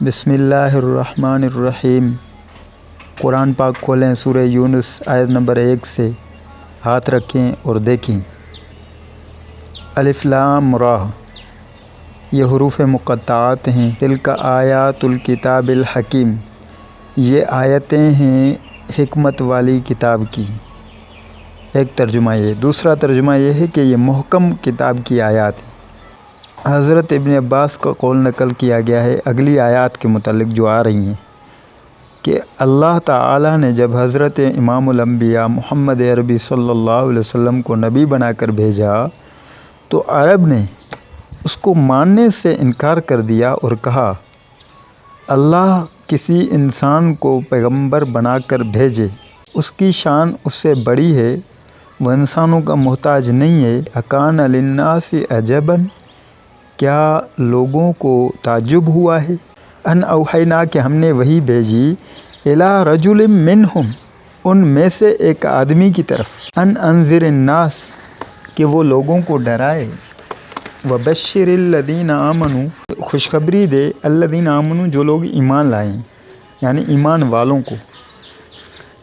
بسم اللہ الرحمن الرحیم۔ قرآن پاک کھولیں، سورہ یونس آیت نمبر 1 سے ہاتھ رکھیں اور دیکھیں۔ الف لام را، یہ حروف مقطعات ہیں۔ تلک آیات الکتاب الحکیم، یہ آیتیں ہیں حکمت والی کتاب کی۔ ایک ترجمہ یہ۔ دوسرا ترجمہ یہ ہے کہ یہ محکم کتاب کی آیات ہیں۔ حضرت ابن عباس کا قول نقل کیا گیا ہے اگلی آیات کے متعلق جو آ رہی ہیں کہ اللہ تعالیٰ نے جب حضرت امام الانبیاء محمد عربی صلی اللہ علیہ وسلم کو نبی بنا کر بھیجا تو عرب نے اس کو ماننے سے انکار کر دیا اور کہا اللہ کسی انسان کو پیغمبر بنا کر بھیجے، اس کی شان اس سے بڑی ہے، وہ انسانوں کا محتاج نہیں ہے۔ اکان للناس عجبا، کیا لوگوں کو تعجب ہوا ہے؟ ان اوحینا، کہ ہم نے وحی بھیجی، الی رجل منہم، ان میں سے ایک آدمی کی طرف، ان انذر الناس، کہ وہ لوگوں کو ڈرائے، وبشر الذین آمنوا، خوشخبری دے، الذین آمنوا، جو لوگ ایمان لائیں، یعنی ایمان والوں کو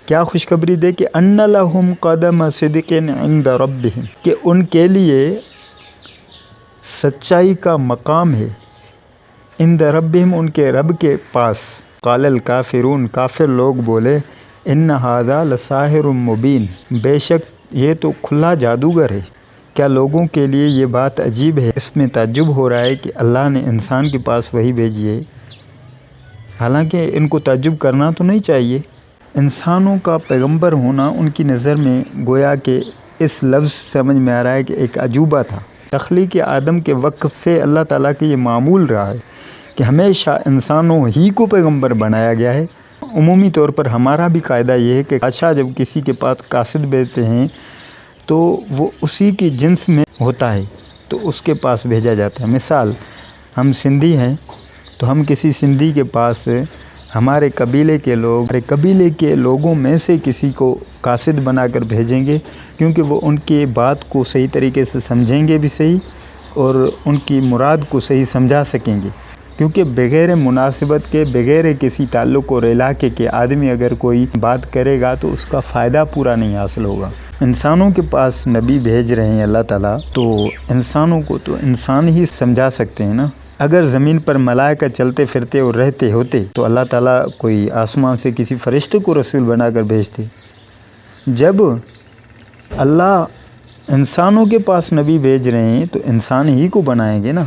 کیا خوشخبری دے کہ ان لہم قدم صدق عند ربہم، کہ ان کے لیے سچائی کا مقام ہے، عند ربہم، ان کے رب کے پاس۔ قال الکافرون، کافر لوگ بولے، ان ھذا لساحر مبین، بے شک یہ تو کھلا جادوگر ہے۔ کیا لوگوں کے لیے یہ بات عجیب ہے؟ اس میں تعجب ہو رہا ہے کہ اللہ نے انسان کے پاس وحی بھیجی ہے، حالانکہ ان کو تعجب کرنا تو نہیں چاہیے۔ انسانوں کا پیغمبر ہونا ان کی نظر میں گویا کہ اس لفظ سمجھ میں آ رہا ہے کہ ایک عجوبہ تھا۔ تخلیق آدم کے وقت سے اللہ تعالیٰ کے یہ معمول رہا ہے کہ ہمیشہ انسانوں ہی کو پیغمبر بنایا گیا ہے۔ عمومی طور پر ہمارا بھی قاعدہ یہ ہے کہ بادشاہ جب کسی کے پاس قاصد بھیجتے ہیں تو وہ اسی کی جنس میں ہوتا ہے تو اس کے پاس بھیجا جاتا ہے۔ مثال، ہم سندھی ہیں تو ہم کسی سندھی کے پاس ہمارے قبیلے کے لوگوں میں سے کسی کو قاصد بنا کر بھیجیں گے، کیونکہ وہ ان کی بات کو صحیح طریقے سے سمجھیں گے بھی صحیح اور ان کی مراد کو صحیح سمجھا سکیں گے، کیونکہ بغیر مناسبت کے، بغیر کسی تعلق اور علاقے کے آدمی اگر کوئی بات کرے گا تو اس کا فائدہ پورا نہیں حاصل ہوگا۔ انسانوں کے پاس نبی بھیج رہے ہیں اللہ تعالیٰ، تو انسانوں کو تو انسان ہی سمجھا سکتے ہیں نا۔ اگر زمین پر ملائکہ چلتے پھرتے اور رہتے ہوتے تو اللہ تعالیٰ کوئی آسمان سے کسی فرشتے کو رسول بنا کر بھیجتے۔ جب اللہ انسانوں کے پاس نبی بھیج رہے ہیں تو انسان ہی کو بنائیں گے نا،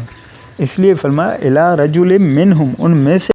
اس لیے فرمایا الی رجل منہم، ان میں سے